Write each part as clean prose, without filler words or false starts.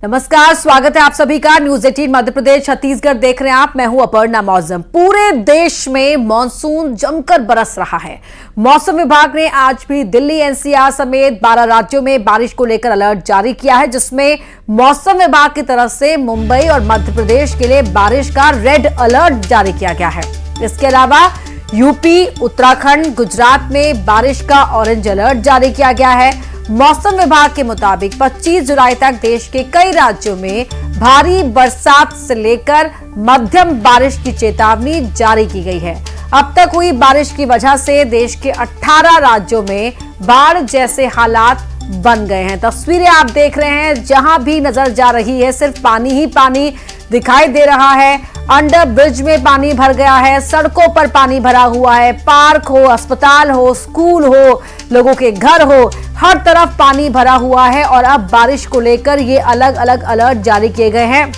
नमस्कार, स्वागत है आप सभी का। न्यूज 18 मध्य प्रदेश छत्तीसगढ़ देख रहे हैं आप। मैं हूं अपर्णा मौजम। पूरे देश में मानसून जमकर बरस रहा है। मौसम विभाग ने आज भी दिल्ली, एनसीआर समेत 12 राज्यों में बारिश को लेकर अलर्ट जारी किया है, जिसमें मौसम विभाग की तरफ से मुंबई और मध्य प्रदेश के लिए बारिश का रेड अलर्ट जारी किया गया है। इसके अलावा यूपी, उत्तराखंड, गुजरात में बारिश का ऑरेंज अलर्ट जारी किया गया है। मौसम विभाग के मुताबिक 25 जुलाई तक देश के कई राज्यों में भारी बरसात से लेकर मध्यम बारिश की चेतावनी जारी की गई है। अब तक हुई बारिश की वजह से देश के 18 राज्यों में बाढ़ जैसे हालात बन गए हैं। तस्वीरें आप देख रहे हैं, जहां भी नजर जा रही है सिर्फ पानी ही पानी दिखाई दे रहा है। अंडर ब्रिज में पानी भर गया है, सड़कों पर पानी भरा हुआ है, पार्क हो, अस्पताल हो, स्कूल हो, लोगों के घर हो, हर तरफ पानी भरा हुआ है। और अब बारिश को लेकर ये अलग अलग अलर्ट जारी किए गए हैं।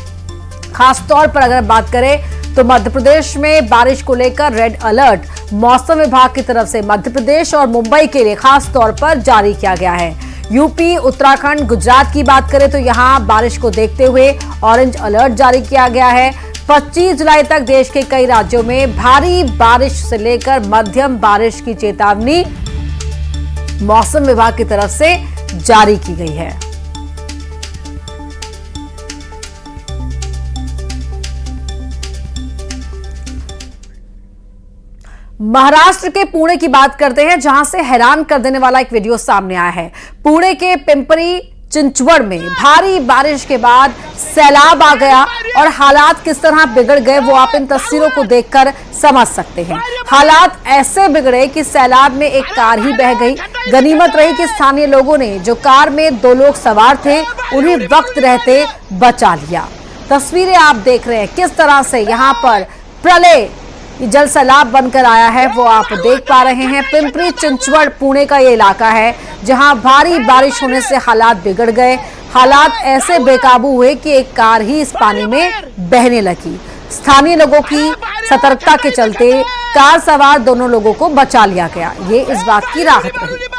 खासतौर पर अगर बात करें तो मध्य प्रदेश में बारिश को लेकर रेड अलर्ट मौसम विभाग की तरफ से मध्य प्रदेश और मुंबई के लिए खास तौर पर जारी किया गया है। यूपी, उत्तराखंड, गुजरात की बात करें तो यहां बारिश को देखते हुए ऑरेंज अलर्ट जारी किया गया है। 25 जुलाई तक देश के कई राज्यों में भारी बारिश से लेकर मध्यम बारिश की चेतावनी मौसम विभाग की तरफ से जारी की गई है। महाराष्ट्र के पुणे की बात करते हैं, जहां से हैरान कर देने वाला एक वीडियो सामने आया है। पुणे के पिंपरी चिंचवड़ में भारी बारिश के बाद सैलाब आ गया और हालात किस तरह बिगड़ गए वो आप इन तस्वीरों को देखकर समझ सकते हैं। हालात ऐसे बिगड़े कि सैलाब में एक कार ही बह गई। गनीमत रही कि स्थानीय लोगों ने, जो कार में 2 लोग सवार थे, उन्हें वक्त रहते बचा लिया। तस्वीरें आप देख रहे हैं किस तरह से यहाँ पर प्रलय जल सैलाब बनकर आया है, वो आप देख पा रहे हैं। पिंपरी चिंचवड़ पुणे का ये इलाका है, जहां भारी बारिश होने से हालात बिगड़ गए। हालात ऐसे बेकाबू हुए कि एक कार ही इस पानी में बहने लगी। स्थानीय लोगों की सतर्कता के चलते कार सवार दोनों लोगों को बचा लिया गया। ये इस बात की राहत रही।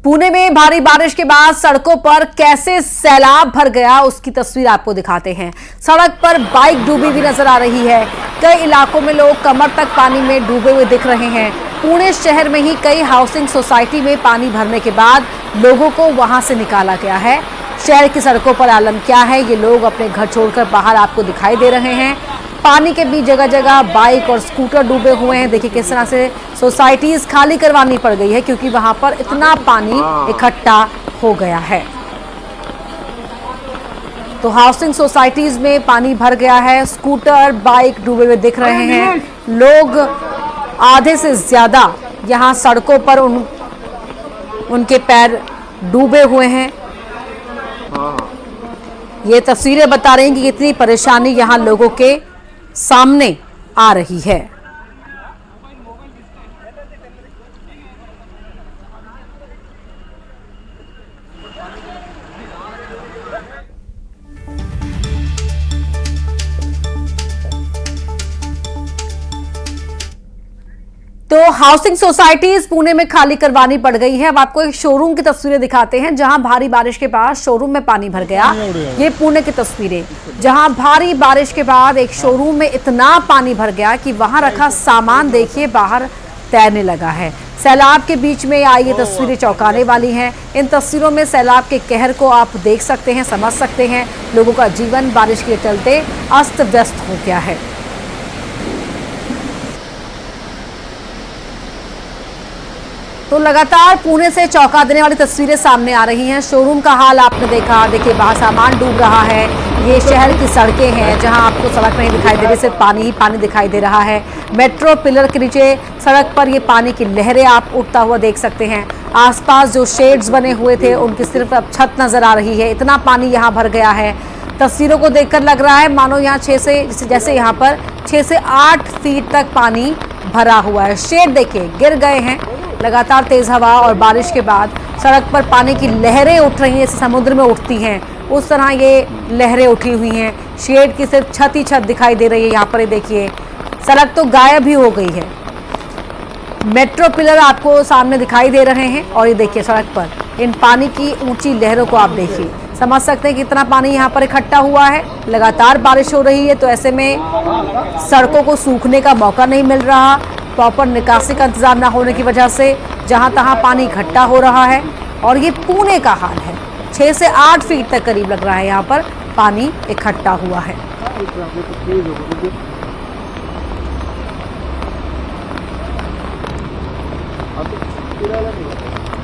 पुणे में भारी बारिश के बाद सड़कों पर कैसे सैलाब भर गया, उसकी तस्वीर आपको दिखाते हैं। सड़क पर बाइक डूबी हुई नजर आ रही है। कई इलाकों में लोग कमर तक पानी में डूबे हुए दिख रहे हैं। पुणे शहर में ही कई हाउसिंग सोसाइटी में पानी भरने के बाद लोगों को वहां से निकाला गया है। शहर की सड़कों पर आलम क्या है, ये लोग अपने घर छोड़कर बाहर आपको दिखाई दे रहे हैं। पानी के बीच जगह जगह बाइक और स्कूटर डूबे हुए हैं। देखिए किस तरह से सोसाइटीज खाली करवानी पड़ गई है, क्योंकि वहां पर इतना पानी इकट्ठा हो गया है। तो हाउसिंग सोसाइटीज में पानी भर गया है। स्कूटर, बाइक डूबे हुए दिख रहे हैं। लोग आधे से ज्यादा यहाँ सड़कों पर उनके पैर डूबे हुए हैं। ये तस्वीरें बता रही हैं कि कितनी परेशानी यहाँ लोगों के सामने आ रही है। तो हाउसिंग सोसाइटीज पुणे में खाली करवानी पड़ गई है। अब आपको एक शोरूम की तस्वीरें दिखाते हैं, जहां भारी बारिश के बाद शोरूम में पानी भर गया। ये पुणे की तस्वीरें, जहां भारी बारिश के बाद एक शोरूम में इतना पानी भर गया कि वहां रखा सामान देखिए बाहर तैरने लगा है। सैलाब के बीच में आई ये तस्वीरें चौंकाने वाली हैं। इन तस्वीरों में सैलाब के कहर को आप देख सकते हैं, समझ सकते हैं। लोगों का जीवन बारिश के चलते अस्त व्यस्त हो गया है। तो लगातार पुणे से चौंका देने वाली तस्वीरें सामने आ रही हैं। शोरूम का हाल आपने देखा, देखिए बाहर सामान डूब रहा है। ये शहर की सड़कें हैं, जहां आपको सड़क नहीं दिखाई दे रही, सिर्फ पानी ही पानी दिखाई दे रहा है। मेट्रो पिलर के नीचे सड़क पर ये पानी की लहरें आप उठता हुआ देख सकते हैं। आसपास जो शेड्स बने हुए थे उनकी सिर्फ अब छत नजर आ रही है। इतना पानी यहाँ भर गया है। तस्वीरों को देखकर लग रहा है मानो यहाँ 6 से जैसे यहाँ पर 6 से 8 फीट तक पानी भरा हुआ है। शेड देखिए गिर गए हैं। लगातार तेज हवा और बारिश के बाद सड़क पर पानी की लहरें उठ रही हैं, समुद्र में उठती हैं उस तरह ये लहरें उठी हुई हैं। शेड की सिर्फ छत ही छत दिखाई दे रही है। यहाँ पर ये देखिए सड़क तो गायब ही हो गई है। मेट्रो पिलर आपको सामने दिखाई दे रहे हैं और ये देखिए सड़क पर इन पानी की ऊंची लहरों को आप देखिए, समझ सकते हैं कितना पानी यहाँ पर इकट्ठा हुआ है। लगातार बारिश हो रही है तो ऐसे में सड़कों को सूखने का मौका नहीं मिल रहा। प्रॉपर निकासी का इंतजाम न होने की वजह से जहां तहां पानी इकट्ठा हो रहा है और ये पुणे का हाल है। 6 से 8 फीट तक करीब लग रहा है यहाँ पर पानी इकट्ठा हुआ है।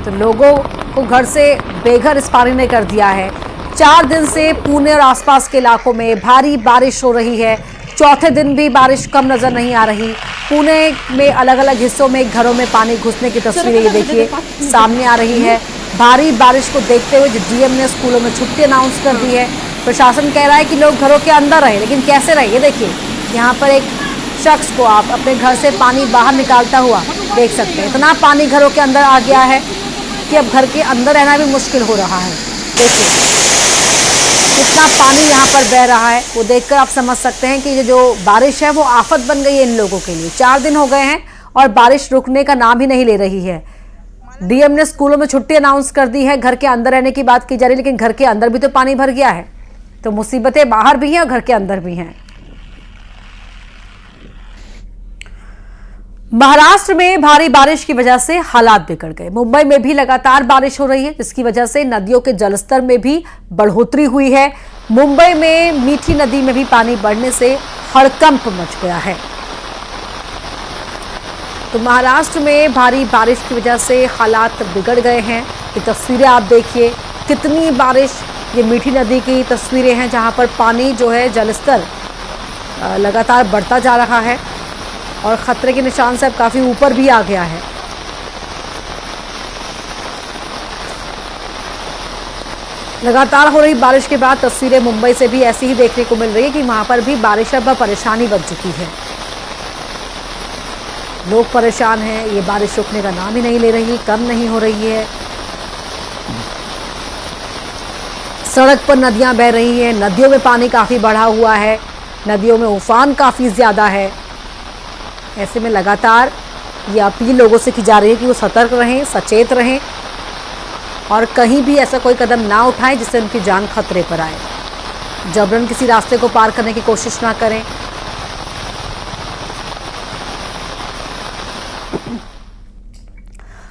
तो लोगों को घर से बेघर इस पानी ने कर दिया है। 4 दिन से पुणे और आसपास के इलाकों में भारी बारिश हो रही है। चौथे दिन भी बारिश कम नजर नहीं आ रही। पुणे में अलग अलग हिस्सों में घरों में पानी घुसने की तस्वीरें ये देखिए सामने आ रही है। भारी बारिश को देखते हुए डीएम ने स्कूलों में छुट्टी अनाउंस कर दी है। प्रशासन कह रहा है कि लोग घरों के अंदर रहे, लेकिन कैसे रहे ये देखिए। यहाँ पर एक शख्स को आप अपने घर से पानी बाहर निकालता हुआ देख सकते हैं। इतना पानी घरों के अंदर आ गया है कि अब घर के अंदर रहना भी मुश्किल हो रहा है। देखिए कितना पानी यहाँ पर बह रहा है, वो देखकर आप समझ सकते हैं कि ये जो बारिश है वो आफत बन गई है इन लोगों के लिए। 4 दिन हो गए हैं और बारिश रुकने का नाम ही नहीं ले रही है। डीएम ने स्कूलों में छुट्टी अनाउंस कर दी है। घर के अंदर रहने की बात की जा रही है, लेकिन घर के अंदर भी तो पानी भर गया है। तो मुसीबतें बाहर भी हैं और घर के अंदर भी हैं। महाराष्ट्र में भारी बारिश की वजह से हालात बिगड़ गए। मुंबई में भी लगातार बारिश हो रही है, जिसकी वजह से नदियों के जलस्तर में भी बढ़ोतरी हुई है। मुंबई में मीठी नदी में भी पानी बढ़ने से हड़कंप मच गया है। तो महाराष्ट्र में भारी बारिश की वजह से हालात बिगड़ गए हैं। ये तस्वीरें आप देखिए, कितनी बारिश। ये मीठी नदी की तस्वीरें हैं जहां पर पानी जो है जलस्तर लगातार बढ़ता जा रहा है और खतरे के निशान से अब काफी ऊपर भी आ गया है। लगातार हो रही बारिश के बाद तस्वीरें मुंबई से भी ऐसी ही देखने को मिल रही है कि वहां पर भी बारिश अब परेशानी बन चुकी है। लोग परेशान हैं, ये बारिश रुकने का नाम ही नहीं ले रही, कम नहीं हो रही है। सड़क पर नदियां बह रही हैं, नदियों में पानी काफी बढ़ा हुआ है, नदियों में उफान काफी ज्यादा है। ऐसे में लगातार ये अपील लोगों से की जा रही है कि वो सतर्क रहें, सचेत रहें और कहीं भी ऐसा कोई कदम ना उठाएं जिससे उनकी जान खतरे पर आए। जबरन किसी रास्ते को पार करने की कोशिश ना करें।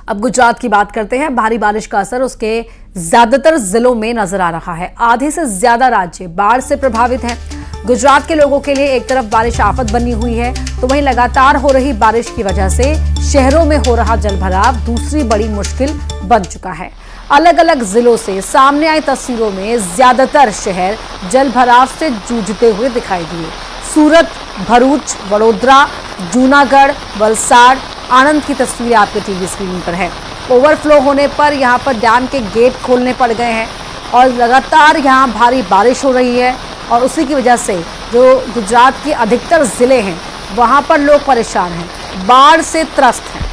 अब गुजरात की बात करते हैं। भारी बारिश का असर उसके ज्यादातर जिलों में नजर आ रहा है। आधे से ज्यादा राज्य बाढ़ से प्रभावित हैं। गुजरात के लोगों के लिए एक तरफ बारिश आफत बनी हुई है, तो वहीं लगातार हो रही बारिश की वजह से शहरों में हो रहा जलभराव दूसरी बड़ी मुश्किल बन चुका है। अलग अलग जिलों से सामने आई तस्वीरों में ज्यादातर शहर जलभराव से जूझते हुए दिखाई दिए। सूरत, भरूच, वडोदरा, जूनागढ़, वलसाड़, आनंद की तस्वीरें आपके टीवी स्क्रीन पर है। ओवरफ्लो होने पर यहाँ पर डैम के गेट खोलने पड़ गए हैं और लगातार यहाँ भारी बारिश हो रही है और उसी की वजह से जो गुजरात के अधिकतर जिले हैं वहाँ पर लोग परेशान हैं, बाढ़ से त्रस्त हैं।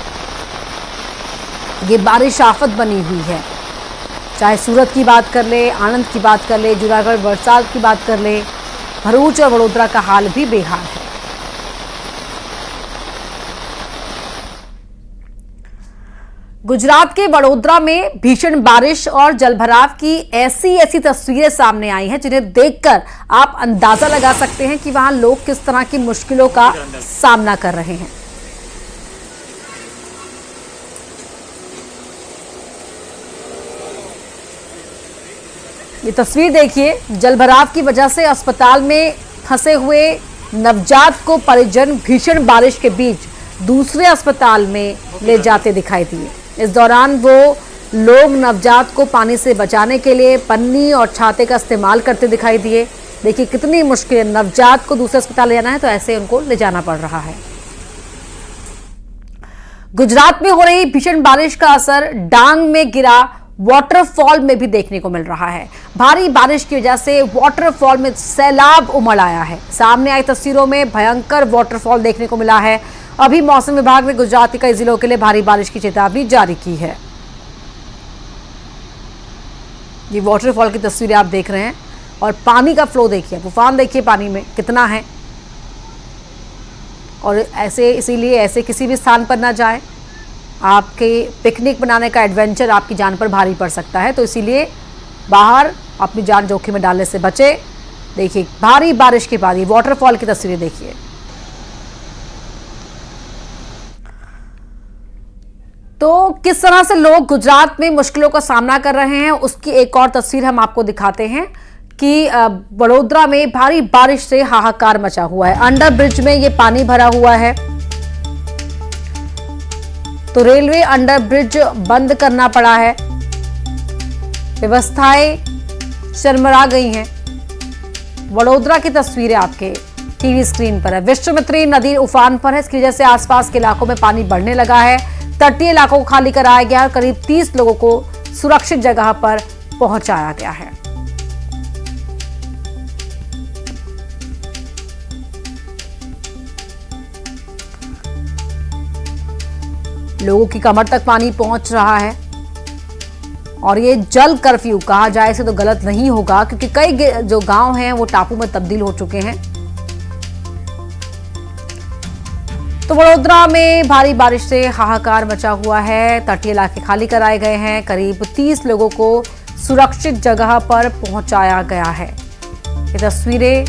ये बारिश आफत बनी हुई है। चाहे सूरत की बात कर ले, आनंद की बात कर ले, जूनागढ़, वलसाड़ की बात कर ले, भरूच और वडोदरा का हाल भी बेहाल है। गुजरात के वडोदरा में भीषण बारिश और जलभराव की ऐसी तस्वीरें सामने आई हैं जिन्हें देखकर आप अंदाजा लगा सकते हैं कि वहां लोग किस तरह की मुश्किलों का सामना कर रहे हैं। ये तस्वीर देखिए, जलभराव की वजह से अस्पताल में फंसे हुए नवजात को परिजन भीषण बारिश के बीच दूसरे अस्पताल में ले जाते दिखाई दिए। इस दौरान वो लोग नवजात को पानी से बचाने के लिए पन्नी और छाते का इस्तेमाल करते दिखाई दिए। देखिए कितनी मुश्किल है, नवजात को दूसरे अस्पताल ले जाना है तो ऐसे उनको ले जाना पड़ रहा है। गुजरात में हो रही भीषण बारिश का असर डांग में गिरा वाटरफॉल में भी देखने को मिल रहा है। भारी बारिश की वजह से वाटरफॉल में सैलाब उमड़ आया है। सामने आई तस्वीरों में भयंकर वाटरफॉल देखने को मिला है। अभी मौसम विभाग ने गुजरात के कई जिलों के लिए भारी बारिश की चेतावनी जारी की है। ये वाटरफॉल की तस्वीरें आप देख रहे हैं और पानी का फ्लो देखिए, तूफान देखिए पानी में कितना है। और इसीलिए ऐसे किसी भी स्थान पर ना जाएं। आपके पिकनिक बनाने का एडवेंचर आपकी जान पर भारी पड़ सकता है, तो इसीलिए बाहर अपनी जान जोखिम में डालने से बचे। देखिए भारी बारिश के बाद ये वाटरफॉल की तस्वीरें देखिए। तो किस तरह से लोग गुजरात में मुश्किलों का सामना कर रहे हैं, उसकी एक और तस्वीर हम आपको दिखाते हैं कि वडोदरा में भारी बारिश से हाहाकार मचा हुआ है। अंडर ब्रिज में ये पानी भरा हुआ है, तो रेलवे अंडर ब्रिज बंद करना पड़ा है। व्यवस्थाएं शर्मरा गई हैं। वडोदरा की तस्वीरें आपके टीवी स्क्रीन पर है। विश्वामित्री नदी उफान पर है, इसकी वजह से आसपास के इलाकों में पानी बढ़ने लगा है। तटीय इलाकों को खाली कराया गया और करीब 30 लोगों को सुरक्षित जगह पर पहुंचाया गया है। लोगों की कमर तक पानी पहुंच रहा है और ये जल कर्फ्यू कहा जाए से तो गलत नहीं होगा, क्योंकि कई जो गांव हैं वो टापू में तब्दील हो चुके हैं। तो वडोदरा में भारी बारिश से हाहाकार मचा हुआ है। तटीय इलाके खाली कराए गए हैं। करीब 30 लोगों को सुरक्षित जगह पर पहुंचाया गया है। ये तस्वीरें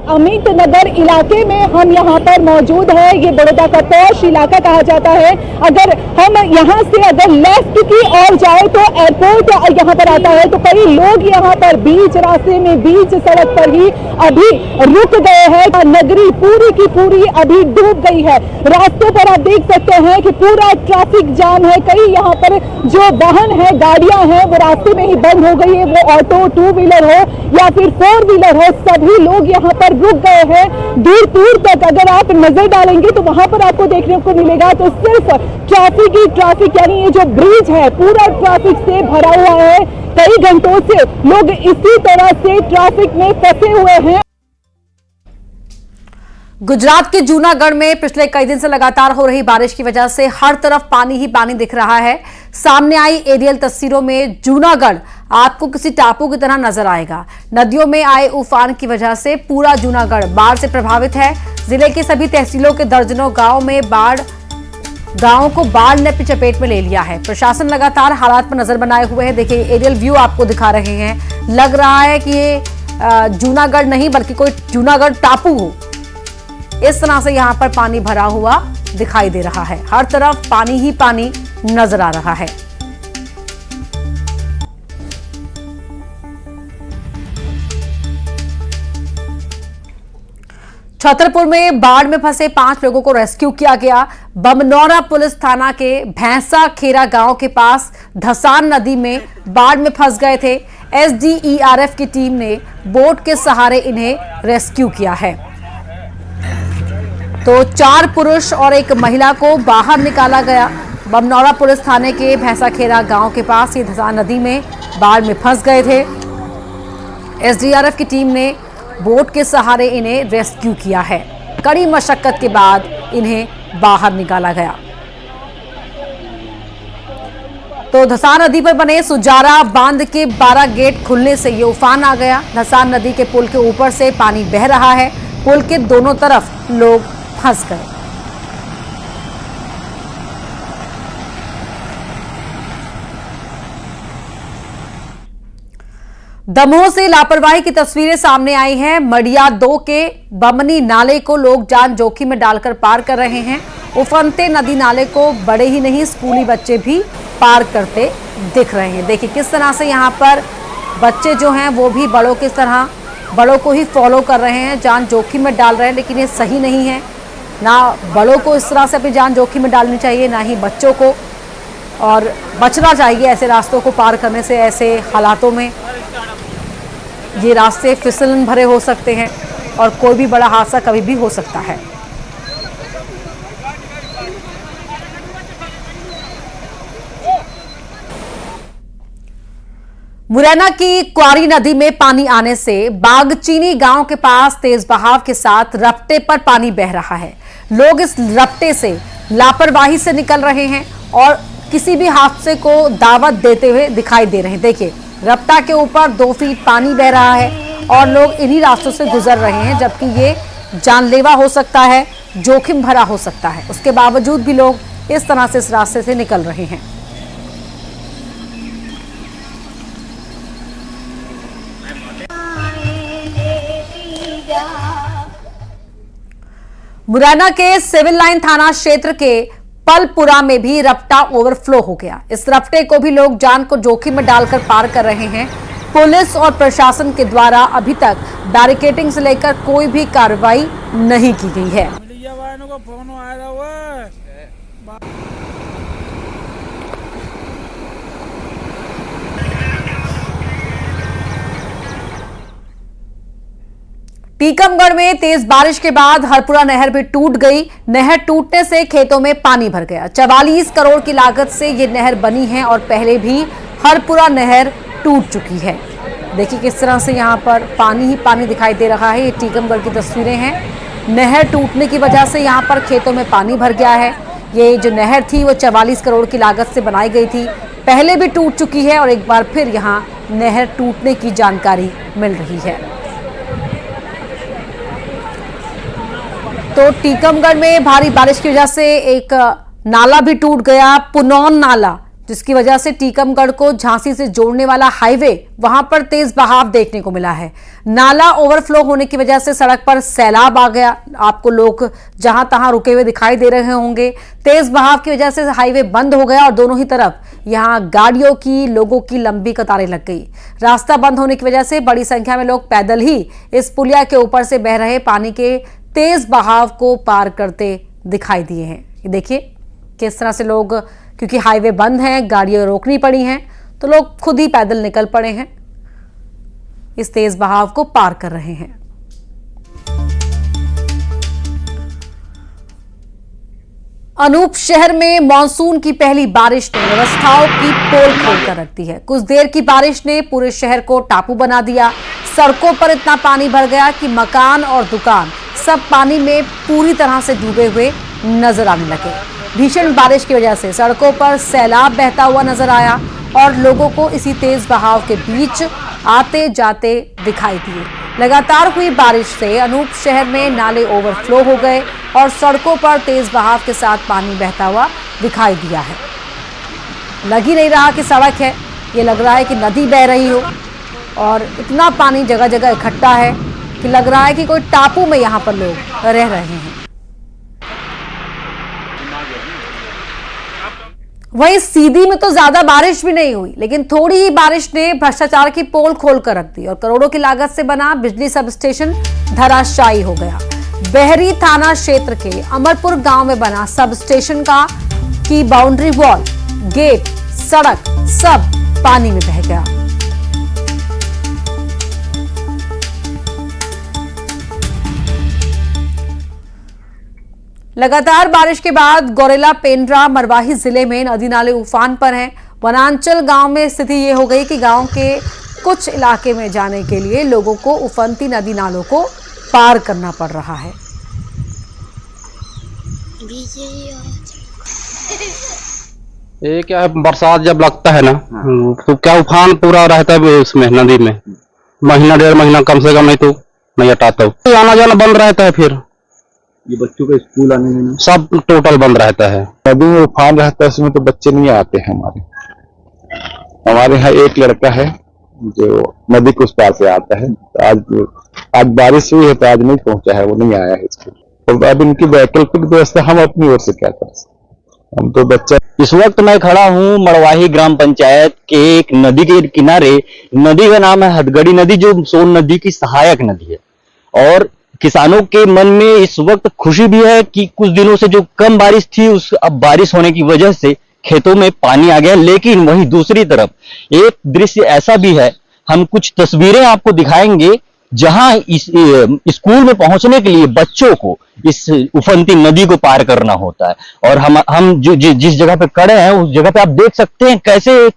अमित नगर इलाके में हम यहाँ पर मौजूद है। ये बड़ौदा का पॉश इलाका कहा जाता है। अगर हम यहाँ से अगर लेफ्ट की ओर जाए तो एयरपोर्ट यहाँ पर आता है, तो कई लोग यहाँ पर बीच रास्ते में बीच सड़क पर ही अभी रुक गए हैं। नगरी पूरी की पूरी अभी डूब गई है। रास्तों पर आप देख सकते हैं कि पूरा ट्रैफिक जाम है। कई यहाँ पर जो वाहन है, गाड़ियां हैं, वो रास्ते में ही बंद हो गई है। वो ऑटो, 2 व्हीलर हो या फिर 4 व्हीलर हो, सभी लोग यहाँ पर रुक गए हैं। दूर दूर तक अगर आप नजर डालेंगे तो वहां पर आपको देखने को मिलेगा तो सिर्फ ट्रैफिक ही ट्रैफिक, यानी ये जो ब्रिज है पूरा ट्रैफिक से भरा हुआ है। कई घंटों से लोग इसी तरह से ट्रैफिक में फंसे हुए हैं। गुजरात के जूनागढ़ में पिछले कई दिन से लगातार हो रही बारिश की वजह से हर तरफ पानी ही पानी दिख रहा है। सामने आई एरियल तस्वीरों में जूनागढ़ आपको किसी टापू की तरह नजर आएगा। नदियों में आए उफान की वजह से पूरा जूनागढ़ बाढ़ से प्रभावित है। जिले की सभी तहसीलों के दर्जनों गांवों को बाढ़ ने चपेट में ले लिया है। प्रशासन लगातार हालात पर नजर बनाए हुए है। देखिए एरियल व्यू आपको दिखा रहे हैं। लग रहा है कि ये जूनागढ़ नहीं बल्कि कोई जूनागढ़ टापू हो। इस तरह से यहां पर पानी भरा हुआ दिखाई दे रहा है। हर तरफ पानी ही पानी नजर आ रहा है। छतरपुर में बाढ़ में फंसे 5 लोगों को रेस्क्यू किया गया। बमनौरा पुलिस थाना के भैंसा खेरा गांव के पास धसान नदी में बाढ़ में फंस गए थे। एसडीईआरएफ की टीम ने बोट के सहारे इन्हें रेस्क्यू किया है। तो 4 पुरुष और 1 महिला को बाहर निकाला गया। बमनौरा पुलिस थाने के भैंसा खेरा गांव के पास ये धसान नदी में बाढ़ में फंस गए थे। एसडीआरएफ की टीम ने बोट के सहारे इन्हें रेस्क्यू किया है। कड़ी मशक्कत के बाद इन्हें बाहर निकाला गया। तो धसान नदी पर बने सुजारा बांध के 12 गेट खुलने से ये उफान आ गया। धसान नदी के पुल के ऊपर से पानी बह रहा है। पुल के दोनों तरफ लोग फंस गए। दमोह से लापरवाही की तस्वीरें सामने आई हैं। मडिया 2 के बमनी नाले को लोग जान जोखिम में डालकर पार कर रहे हैं। उफनते नदी नाले को बड़े ही नहीं स्कूली बच्चे भी पार करते दिख रहे हैं। देखिए किस तरह से यहाँ पर बच्चे जो हैं वो भी बड़ों की तरह बड़ों को ही फॉलो कर रहे हैं, जान जोखिम में डाल रहे हैं। लेकिन ये सही नहीं है। ना बड़ों को इस तरह से अपनी जान जोखिम में डालनी चाहिए, ना ही बच्चों को, और बचना चाहिए ऐसे रास्तों को पार करने से। ऐसे हालातों में ये रास्ते फिसलन भरे हो सकते हैं और कोई भी बड़ा हादसा कभी भी हो सकता है। मुरैना की क्वारी नदी में पानी आने से बागचीनी गांव के पास तेज बहाव के साथ रपटे पर पानी बह रहा है। लोग इस रपटे से लापरवाही से निकल रहे हैं और किसी भी हादसे को दावत देते हुए दिखाई दे रहे हैं। देखिए रपटा के ऊपर 2 फीट पानी बह रहा है और लोग इन्हीं रास्तों से गुजर रहे हैं, जबकि ये जानलेवा हो सकता है, जोखिम भरा हो सकता है। उसके बावजूद भी लोग इस तरह से इस रास्ते से निकल रहे हैं। मुरैना के सिविल लाइन थाना क्षेत्र के पलपुरा में भी रपटा ओवरफ्लो हो गया। इस रपटे को भी लोग जान को जोखिम में डालकर पार कर रहे हैं। पुलिस और प्रशासन के द्वारा अभी तक बैरिकेडिंग से लेकर कोई भी कार्रवाई नहीं की गई है। टीकमगढ़ में तेज बारिश के बाद हरपुरा नहर भी टूट गई। नहर टूटने से खेतों में पानी भर गया। 44 करोड़ की लागत से ये नहर बनी है और पहले भी हरपुरा नहर टूट चुकी है। देखिए किस तरह से यहाँ पर पानी ही पानी दिखाई दे रहा है। ये टीकमगढ़ की तस्वीरें हैं। नहर टूटने की वजह से यहाँ पर खेतों में पानी भर गया है। ये जो नहर थी वो 44 करोड़ की लागत से बनाई गई थी, पहले भी टूट चुकी है और एक बार फिर यहाँ नहर टूटने की जानकारी मिल रही है। तो टीकमगढ़ में भारी बारिश की वजह से एक नाला भी टूट गया, पुनौन नाला, जिसकी वजह से टीकमगढ़ को झांसी से जोड़ने वाला हाईवे, वहां पर तेज बहाव देखने को मिला है। नाला ओवरफ्लो होने की वजह से सड़क पर सैलाब आ गया। आपको लोग जहां तहां रुके हुए दिखाई दे रहे होंगे। तेज बहाव की वजह से हाईवे बंद हो गया और दोनों ही तरफ यहां गाड़ियों की, लोगों की लंबी कतारें लग गई। रास्ता बंद होने की वजह से बड़ी संख्या में लोग पैदल ही इस पुलिया के ऊपर से बह रहे पानी के तेज बहाव को पार करते दिखाई दिए हैं। ये देखिए किस तरह से लोग, क्योंकि हाईवे बंद है, गाड़ियां रोकनी पड़ी हैं, तो लोग खुद ही पैदल निकल पड़े हैं, इस तेज बहाव को पार कर रहे हैं। अनूप शहर में मानसून की पहली बारिश ने व्यवस्थाओं की पोल खोलकर रख दी है। कुछ देर की बारिश ने पूरे शहर को टापू बना दिया। सड़कों पर इतना पानी भर गया कि मकान और दुकान सब पानी में पूरी तरह से डूबे हुए नजर आने लगे। भीषण बारिश की वजह से सड़कों पर सैलाब बहता हुआ नजर आया और लोगों को इसी तेज बहाव के बीच आते जाते दिखाई दिए। लगातार हुई बारिश से अनूप शहर में नाले ओवरफ्लो हो गए और सड़कों पर तेज बहाव के साथ पानी बहता हुआ दिखाई दिया है। लग ही नहीं रहा कि सड़क है, ये लग रहा है कि नदी बह रही हो और इतना पानी जगह जगह इकट्ठा है कि लग रहा है कि कोई टापू में यहाँ पर लोग रह रहे हैं। वहीं सीधी में तो ज्यादा बारिश भी नहीं हुई, लेकिन थोड़ी ही बारिश ने भ्रष्टाचार की पोल खोलकर रख दी और करोड़ों की लागत से बना बिजली सब स्टेशन धराशायी हो गया। बहरी थाना क्षेत्र के अमरपुर गांव में बना सब स्टेशन की बाउंड्री वॉल, गेट, सड़क सब पानी में बह गया। लगातार बारिश के बाद गौरेला, पेंड्रा, मरवाही जिले में नदी नाले उफान पर हैं। वनांचल गांव में स्थिति ये हो गई कि गांव के कुछ इलाके में जाने के लिए लोगों को उफनती नदी नालों को पार करना पड़ रहा है। ये क्या है, बरसात जब लगता है ना तो क्या उफान पूरा रहता है उसमें नदी में, महीना 1.5 महीना कम से कम नहीं तो नहीं हटाता, आना जाना बंद रहता है। फिर ये बच्चों का स्कूल आने में सब टोटल बंद रहता है। नदी में उफान रहता है, उसमें तो बच्चे नहीं आते हैं। हमारे यहाँ एक लड़का है जो नदी के उस पार से आता है, तो आज बारिश हुई है तो आज नहीं पहुंचा है, वो नहीं आया है स्कूल। तो अब इनकी वैकल्पिक व्यवस्था हम अपनी ओर से क्या कर सकते, हम तो बच्चा। इस वक्त मैं खड़ा हूं मरवाही ग्राम पंचायत के एक नदी के किनारे। नदी का नाम है हथगड़ी नदी, जो सोन नदी की सहायक नदी है। और किसानों के मन में इस वक्त खुशी भी है कि कुछ दिनों से जो कम बारिश थी अब बारिश होने की वजह से खेतों में पानी आ गया। लेकिन वहीं दूसरी तरफ एक दृश्य ऐसा भी है, हम कुछ तस्वीरें आपको दिखाएंगे जहां इस स्कूल में पहुंचने के लिए बच्चों को इस उफनती नदी को पार करना होता है। और हम जिस जगह पे खड़े हैं उस जगह पे आप देख सकते हैं कैसे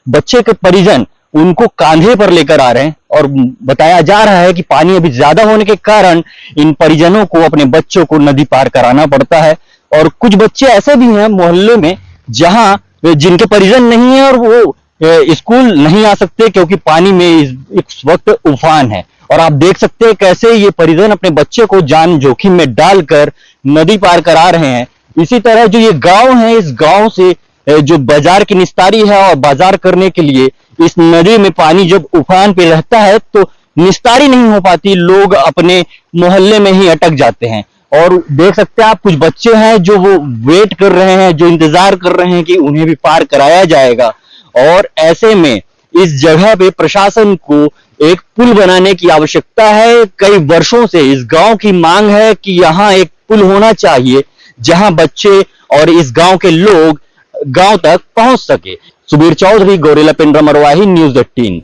बच्चे के परिजन उनको कांधे पर लेकर आ रहे हैं। और बताया जा रहा है कि पानी अभी ज्यादा होने के कारण इन परिजनों को अपने बच्चों को नदी पार कराना पड़ता है। और कुछ बच्चे ऐसे भी हैं मोहल्ले में जहां जिनके परिजन नहीं है और वो स्कूल नहीं आ सकते क्योंकि पानी में इस वक्त उफान है। और आप देख सकते हैं कैसे ये परिजन अपने बच्चे को जान जोखिम में डालकर नदी पार करा रहे हैं। इसी तरह जो ये गांव है, इस गांव से जो बाजार की निस्तारी है और बाजार करने के लिए इस नदी में पानी जब उफान पे रहता है तो निस्तारी नहीं हो पाती, लोग अपने मोहल्ले में ही अटक जाते हैं। और देख सकते हैं आप कुछ बच्चे हैं जो वो वेट कर रहे हैं, जो इंतजार कर रहे हैं कि उन्हें भी पार कराया जाएगा। और ऐसे में इस जगह पे प्रशासन को एक पुल बनाने की आवश्यकता है। कई वर्षों से इस गांव की मांग है कि यहाँ एक पुल होना चाहिए जहां बच्चे और इस गांव के लोग गांव तक पहुंच सके। सुबीर चौधरी, गोरेला पेंड्रा, मरवाही, न्यूज़ 18।